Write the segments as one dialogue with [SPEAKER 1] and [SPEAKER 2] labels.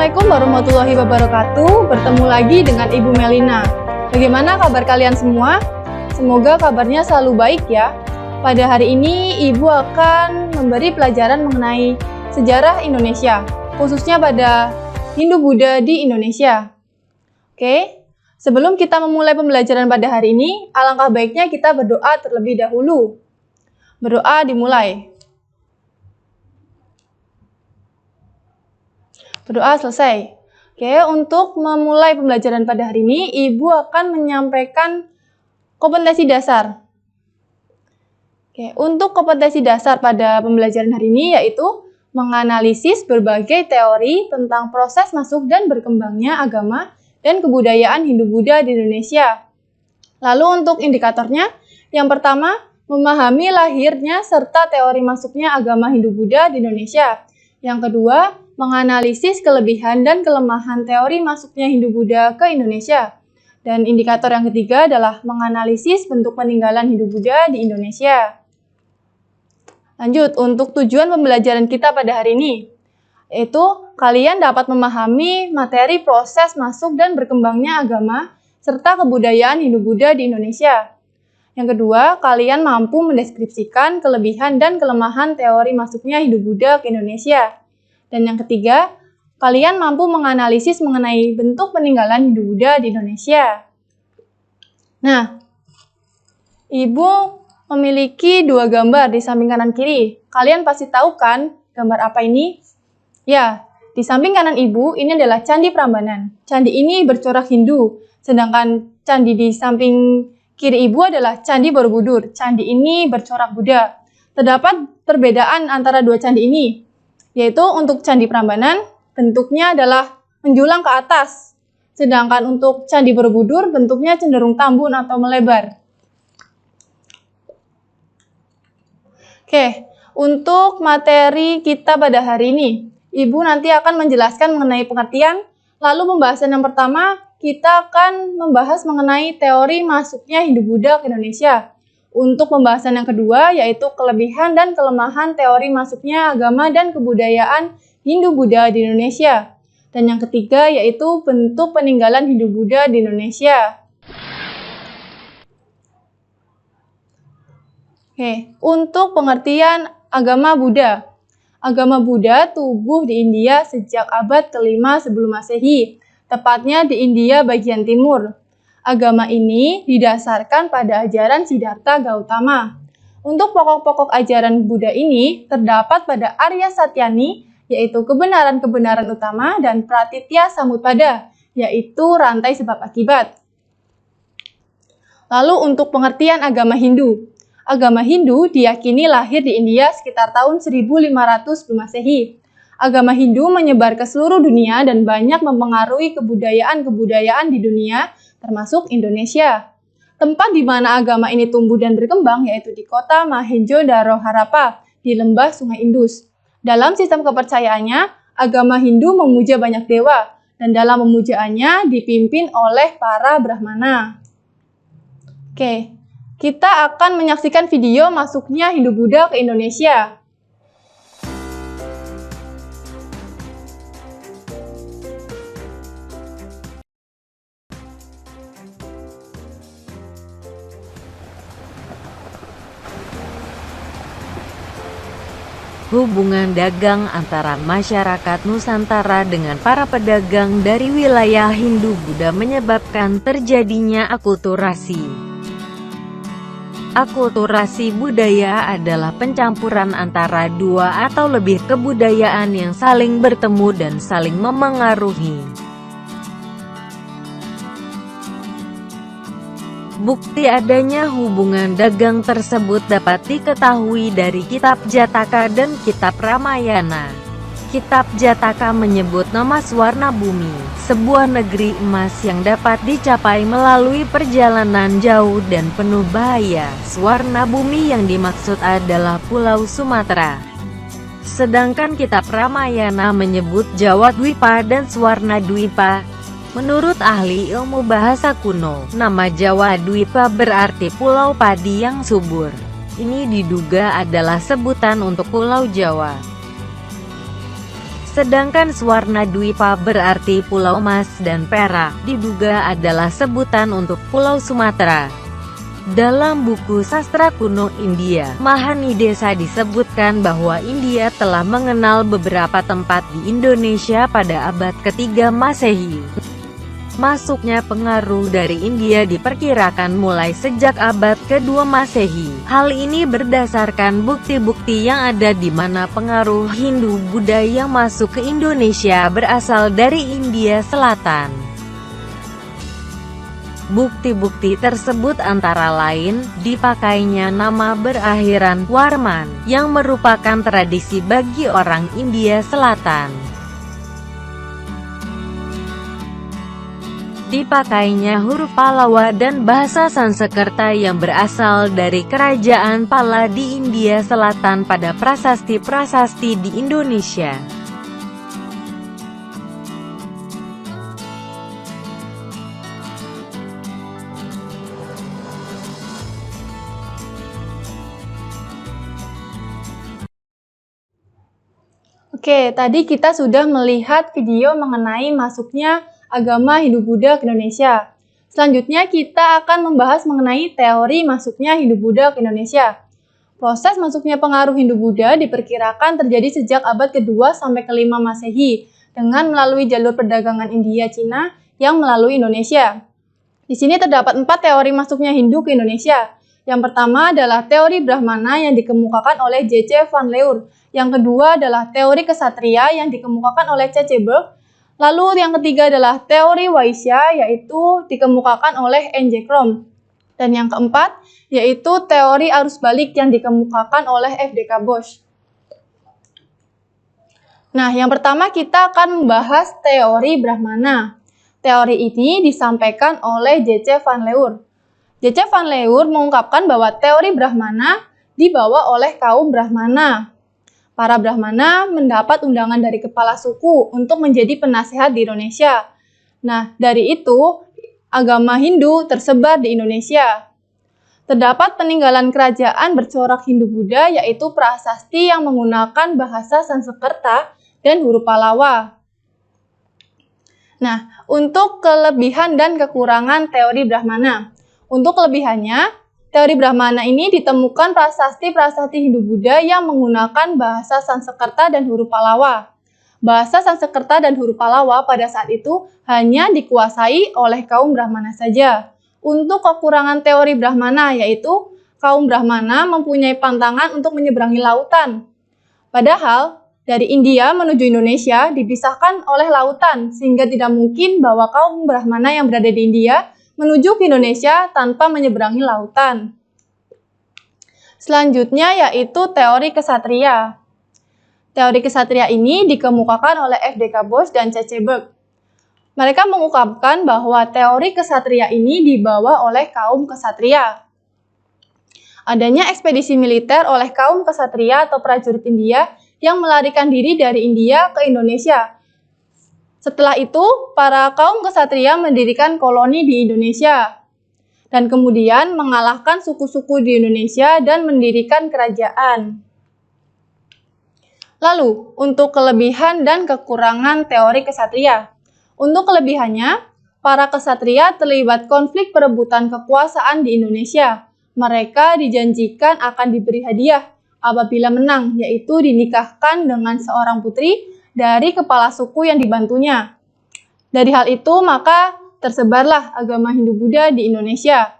[SPEAKER 1] Assalamualaikum warahmatullahi wabarakatuh. Bertemu lagi dengan Ibu Melina. Bagaimana kabar kalian semua? Semoga kabarnya selalu baik ya. Pada hari ini Ibu akan memberi pelajaran mengenai sejarah Indonesia, khususnya pada Hindu-Buddha di Indonesia. Oke, sebelum kita memulai pembelajaran pada hari ini, alangkah baiknya kita berdoa terlebih dahulu. Berdoa dimulai. Berdoa selesai. Oke, untuk memulai pembelajaran pada hari ini, Ibu akan menyampaikan kompetensi dasar. Oke, untuk kompetensi dasar pada pembelajaran hari ini yaitu menganalisis berbagai teori tentang proses masuk dan berkembangnya agama dan kebudayaan Hindu-Buddha di Indonesia. Lalu untuk indikatornya, yang pertama, memahami lahirnya serta teori masuknya agama Hindu-Buddha di Indonesia. Yang kedua, menganalisis kelebihan dan kelemahan teori masuknya Hindu-Buddha ke Indonesia. Dan indikator yang ketiga adalah menganalisis bentuk peninggalan Hindu-Buddha di Indonesia. Lanjut, untuk tujuan pembelajaran kita pada hari ini, yaitu kalian dapat memahami materi proses masuk dan berkembangnya agama serta kebudayaan Hindu-Buddha di Indonesia. Yang kedua, kalian mampu mendeskripsikan kelebihan dan kelemahan teori masuknya Hindu-Buddha ke Indonesia. Dan yang ketiga, kalian mampu menganalisis mengenai bentuk peninggalan Hindu-Buddha di Indonesia. Nah, Ibu memiliki dua gambar di samping kanan kiri. Kalian pasti tahu kan gambar apa ini? Ya, di samping kanan Ibu ini adalah Candi Prambanan. Candi ini bercorak Hindu, sedangkan candi di samping kiri Ibu adalah Candi Borobudur. Candi ini bercorak Buddha. Terdapat perbedaan antara dua candi ini, yaitu untuk Candi Prambanan, bentuknya adalah menjulang ke atas. Sedangkan untuk Candi Borobudur, bentuknya cenderung tambun atau melebar. Oke, untuk materi kita pada hari ini, Ibu nanti akan menjelaskan mengenai pengertian. Lalu pembahasan yang pertama, kita akan membahas mengenai teori masuknya Hindu-Buddha ke Indonesia. Untuk pembahasan yang kedua, yaitu kelebihan dan kelemahan teori masuknya agama dan kebudayaan Hindu-Buddha di Indonesia. Dan yang ketiga, yaitu bentuk peninggalan Hindu-Buddha di Indonesia. Oke, untuk pengertian agama Buddha. Agama Buddha tumbuh di India sejak abad ke-5 sebelum Masehi, tepatnya di India bagian timur. Agama ini didasarkan pada ajaran Siddhartha Gautama. Untuk pokok-pokok ajaran Buddha ini terdapat pada Arya Satyani, yaitu kebenaran-kebenaran utama, dan Pratitya Samutpada, yaitu rantai sebab akibat. Lalu untuk pengertian agama Hindu. Agama Hindu diyakini lahir di India sekitar tahun 1500 sebelum Masehi. Agama Hindu menyebar ke seluruh dunia dan banyak mempengaruhi kebudayaan-kebudayaan di dunia, termasuk Indonesia. Tempat di mana agama ini tumbuh dan berkembang yaitu di kota Mohenjo-daro Harappa di lembah Sungai Indus. Dalam sistem kepercayaannya, agama Hindu memuja banyak dewa dan dalam memujaannya dipimpin oleh para Brahmana. Oke, kita akan menyaksikan video masuknya Hindu-Buddha ke Indonesia.
[SPEAKER 2] Hubungan dagang antara masyarakat Nusantara dengan para pedagang dari wilayah Hindu-Buddha menyebabkan terjadinya akulturasi. Akulturasi budaya adalah pencampuran antara dua atau lebih kebudayaan yang saling bertemu dan saling memengaruhi. Bukti adanya hubungan dagang tersebut dapat diketahui dari Kitab Jataka dan Kitab Ramayana. Kitab Jataka menyebut nama Swarna Bumi, sebuah negeri emas yang dapat dicapai melalui perjalanan jauh dan penuh bahaya. Swarna Bumi yang dimaksud adalah Pulau Sumatera. Sedangkan Kitab Ramayana menyebut Jawa Dwipa dan Swarna Dwipa. Menurut ahli ilmu bahasa kuno, nama Jawa Dwipa berarti pulau padi yang subur. Ini diduga adalah sebutan untuk Pulau Jawa. Sedangkan Swarna Dwipa berarti pulau emas dan perak, diduga adalah sebutan untuk Pulau Sumatera. Dalam buku sastra kuno India, Mahanidesa disebutkan bahwa India telah mengenal beberapa tempat di Indonesia pada abad ketiga Masehi. Masuknya pengaruh dari India diperkirakan mulai sejak abad kedua Masehi. Hal ini berdasarkan bukti-bukti yang ada di mana pengaruh Hindu-Buddha yang masuk ke Indonesia berasal dari India Selatan. Bukti-bukti tersebut antara lain, dipakainya nama berakhiran Warman, yang merupakan tradisi bagi orang India Selatan. Dipakainya huruf Pallava dan bahasa Sanskerta yang berasal dari kerajaan Pala di India Selatan pada prasasti-prasasti di Indonesia.
[SPEAKER 1] Oke, tadi kita sudah melihat video mengenai masuknya agama Hindu-Buddha ke Indonesia. Selanjutnya kita akan membahas mengenai teori masuknya Hindu-Buddha ke Indonesia. Proses masuknya pengaruh Hindu-Buddha diperkirakan terjadi sejak abad ke-2 sampai ke-5 Masehi dengan melalui jalur perdagangan India-Cina yang melalui Indonesia. Di sini terdapat 4 teori masuknya Hindu ke Indonesia. Yang pertama adalah teori Brahmana yang dikemukakan oleh J.C. van Leur. Yang kedua adalah teori kesatria yang dikemukakan oleh C.C. Burke. Lalu yang ketiga adalah teori Vaishya, yaitu dikemukakan oleh N.J. Krom. Dan yang keempat, yaitu teori arus balik yang dikemukakan oleh F.D.K. Bosch. Nah, yang pertama kita akan membahas teori Brahmana. Teori ini disampaikan oleh J.C. van Leur. J.C. van Leur mengungkapkan bahwa teori Brahmana dibawa oleh kaum Brahmana. Para Brahmana mendapat undangan dari kepala suku untuk menjadi penasehat di Indonesia. Nah, dari itu, agama Hindu tersebar di Indonesia. Terdapat peninggalan kerajaan bercorak Hindu-Buddha, yaitu prasasti yang menggunakan bahasa Sanskerta dan huruf Pallava. Nah, untuk kelebihan dan kekurangan teori Brahmana. Untuk kelebihannya, teori Brahmana ini ditemukan prasasti-prasasti Hindu-Buddha yang menggunakan bahasa Sanskerta dan huruf Pallava. Bahasa Sanskerta dan huruf Pallava pada saat itu hanya dikuasai oleh kaum Brahmana saja. Untuk kekurangan teori Brahmana, yaitu kaum Brahmana mempunyai pantangan untuk menyeberangi lautan. Padahal, dari India menuju Indonesia dipisahkan oleh lautan, sehingga tidak mungkin bahwa kaum Brahmana yang berada di India menuju ke Indonesia tanpa menyeberangi lautan. Selanjutnya yaitu teori kesatria. Teori kesatria ini dikemukakan oleh F.D.K. Bosch dan C.C. Burke. Mereka mengungkapkan bahwa teori kesatria ini dibawa oleh kaum kesatria. Adanya ekspedisi militer oleh kaum kesatria atau prajurit India yang melarikan diri dari India ke Indonesia. Setelah itu, para kaum kesatria mendirikan koloni di Indonesia dan kemudian mengalahkan suku-suku di Indonesia dan mendirikan kerajaan. Lalu, untuk kelebihan dan kekurangan teori kesatria. Untuk kelebihannya, para kesatria terlibat konflik perebutan kekuasaan di Indonesia. Mereka dijanjikan akan diberi hadiah apabila menang, yaitu dinikahkan dengan seorang putri dari kepala suku yang dibantunya. Dari hal itu, maka tersebarlah agama Hindu-Buddha di Indonesia.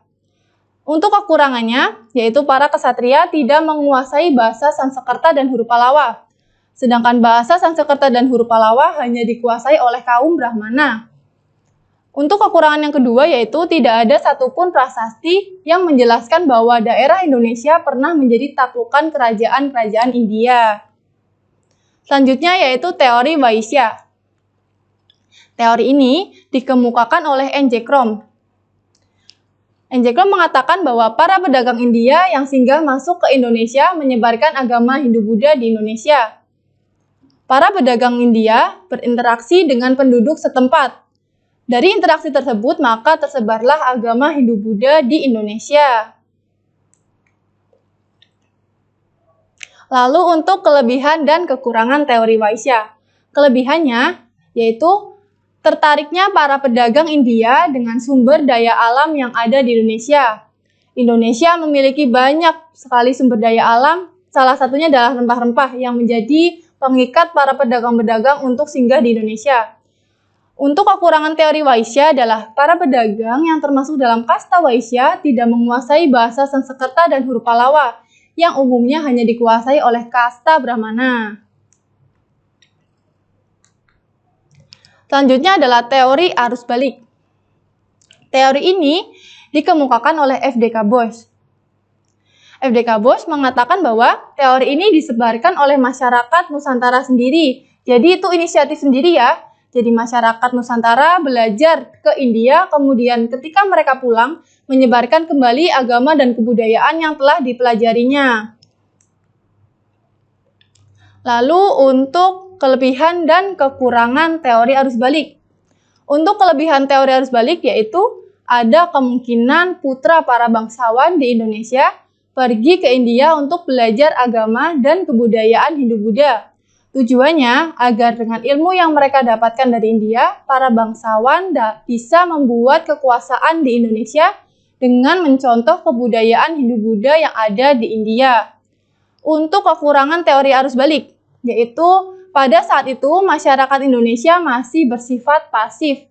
[SPEAKER 1] Untuk kekurangannya, yaitu para kesatria tidak menguasai bahasa Sanskerta dan huruf Pallava. Sedangkan bahasa Sanskerta dan huruf Pallava hanya dikuasai oleh kaum Brahmana. Untuk kekurangan yang kedua, yaitu tidak ada satupun prasasti yang menjelaskan bahwa daerah Indonesia pernah menjadi taklukan kerajaan-kerajaan India. Selanjutnya yaitu teori Vaishya. Teori ini dikemukakan oleh N.J. Krom. N.J. Krom mengatakan bahwa para pedagang India yang singgah masuk ke Indonesia menyebarkan agama Hindu-Buddha di Indonesia. Para pedagang India berinteraksi dengan penduduk setempat. Dari interaksi tersebut, maka tersebarlah agama Hindu-Buddha di Indonesia. Lalu untuk kelebihan dan kekurangan teori Vaishya. Kelebihannya yaitu tertariknya para pedagang India dengan sumber daya alam yang ada di Indonesia. Indonesia memiliki banyak sekali sumber daya alam, salah satunya adalah rempah-rempah yang menjadi pengikat para pedagang-pedagang untuk singgah di Indonesia. Untuk kekurangan teori Waisya adalah para pedagang yang termasuk dalam kasta Waisya tidak menguasai bahasa Sanskerta dan huruf Pallawa, yang umumnya hanya dikuasai oleh kasta Brahmana. Selanjutnya adalah teori arus balik. Teori ini dikemukakan oleh F.D.K. Bose. F.D.K. Bose mengatakan bahwa teori ini disebarkan oleh masyarakat Nusantara sendiri. Jadi itu inisiatif sendiri ya. Jadi masyarakat Nusantara belajar ke India, kemudian ketika mereka pulang, menyebarkan kembali agama dan kebudayaan yang telah dipelajarinya. Lalu untuk kelebihan dan kekurangan teori arus balik. Untuk kelebihan teori arus balik yaitu ada kemungkinan putra para bangsawan di Indonesia pergi ke India untuk belajar agama dan kebudayaan Hindu-Buddha. Tujuannya agar dengan ilmu yang mereka dapatkan dari India, para bangsawan bisa membuat kekuasaan di Indonesia dengan mencontoh kebudayaan Hindu-Buddha yang ada di India. Untuk kekurangan teori arus balik, yaitu pada saat itu masyarakat Indonesia masih bersifat pasif.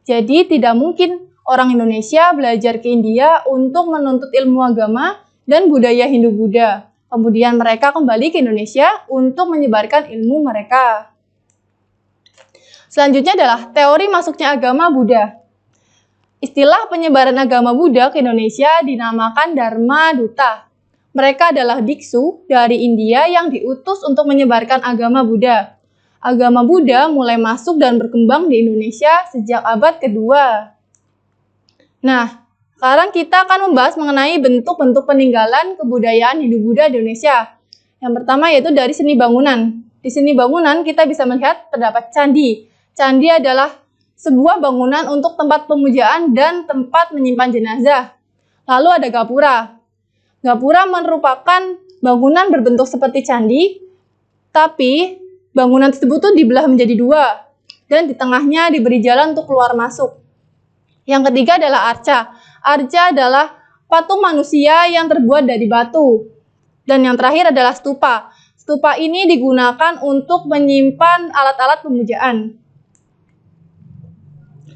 [SPEAKER 1] Jadi tidak mungkin orang Indonesia belajar ke India untuk menuntut ilmu agama dan budaya Hindu-Buddha. Kemudian mereka kembali ke Indonesia untuk menyebarkan ilmu mereka. Selanjutnya adalah teori masuknya agama Buddha. Istilah penyebaran agama Buddha ke Indonesia dinamakan Dharma Duta. Mereka adalah biksu dari India yang diutus untuk menyebarkan agama Buddha. Agama Buddha mulai masuk dan berkembang di Indonesia sejak abad kedua. Nah, sekarang kita akan membahas mengenai bentuk-bentuk peninggalan kebudayaan Hindu-Buddha di Indonesia. Yang pertama yaitu dari seni bangunan. Di seni bangunan kita bisa melihat terdapat candi. Candi adalah sebuah bangunan untuk tempat pemujaan dan tempat menyimpan jenazah. Lalu ada gapura. Gapura merupakan bangunan berbentuk seperti candi, tapi bangunan tersebut tuh dibelah menjadi dua, dan di tengahnya diberi jalan untuk keluar masuk. Yang ketiga adalah arca. Arca adalah patung manusia yang terbuat dari batu. Dan yang terakhir adalah stupa. Stupa ini digunakan untuk menyimpan alat-alat pemujaan.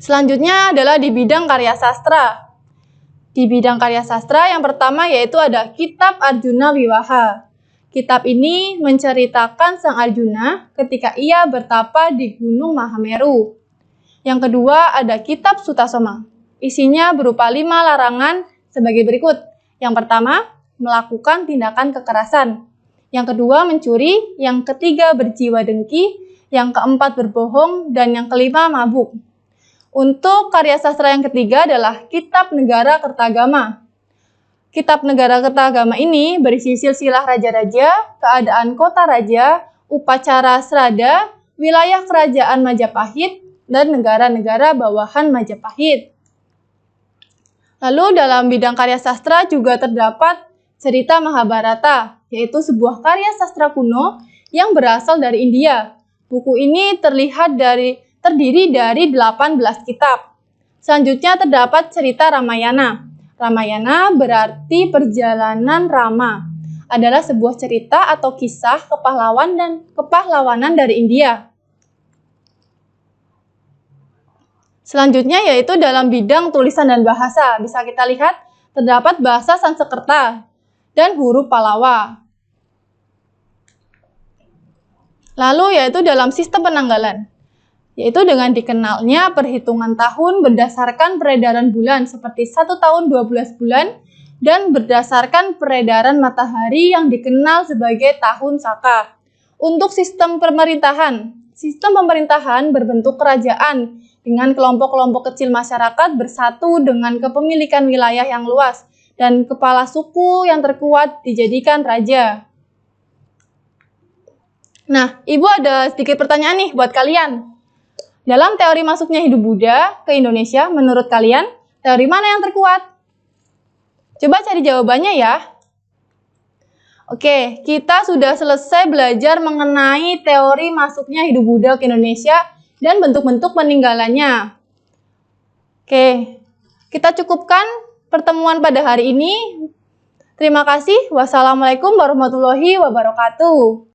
[SPEAKER 1] Selanjutnya adalah di bidang karya sastra. Di bidang karya sastra yang pertama yaitu ada Kitab Arjuna Wiwaha. Kitab ini menceritakan Sang Arjuna ketika ia bertapa di Gunung Mahameru. Yang kedua ada Kitab Sutasoma. Isinya berupa 5 larangan sebagai berikut. Yang pertama, melakukan tindakan kekerasan. Yang kedua, mencuri. Yang ketiga, berjiwa dengki. Yang keempat, berbohong. Dan yang kelima, mabuk. Untuk karya sastra yang ketiga adalah Kitab Negara Kertagama. Kitab Negara Kertagama ini berisi silsilah raja-raja, keadaan kota raja, upacara serada, wilayah kerajaan Majapahit, dan negara-negara bawahan Majapahit. Lalu dalam bidang karya sastra juga terdapat cerita Mahabharata, yaitu sebuah karya sastra kuno yang berasal dari India. Buku ini terdiri dari 18 kitab. Selanjutnya terdapat cerita Ramayana. Ramayana berarti perjalanan Rama. Adalah sebuah cerita atau kisah kepahlawanan dari India. Selanjutnya yaitu dalam bidang tulisan dan bahasa. Bisa kita lihat terdapat bahasa Sanskerta dan huruf Pallawa. Lalu yaitu dalam sistem penanggalan. Yaitu dengan dikenalnya perhitungan tahun berdasarkan peredaran bulan seperti 1 tahun 12 bulan dan berdasarkan peredaran matahari yang dikenal sebagai tahun Saka. Untuk sistem pemerintahan berbentuk kerajaan dengan kelompok-kelompok kecil masyarakat bersatu dengan kepemilikan wilayah yang luas dan kepala suku yang terkuat dijadikan raja. Nah, Ibu ada sedikit pertanyaan nih buat kalian. Dalam teori masuknya Hindu-Buddha ke Indonesia, menurut kalian, teori mana yang terkuat? Coba cari jawabannya ya. Oke, kita sudah selesai belajar mengenai teori masuknya Hindu Buddha ke Indonesia dan bentuk-bentuk peninggalannya. Oke, kita cukupkan pertemuan pada hari ini. Terima kasih. Wassalamualaikum warahmatullahi wabarakatuh.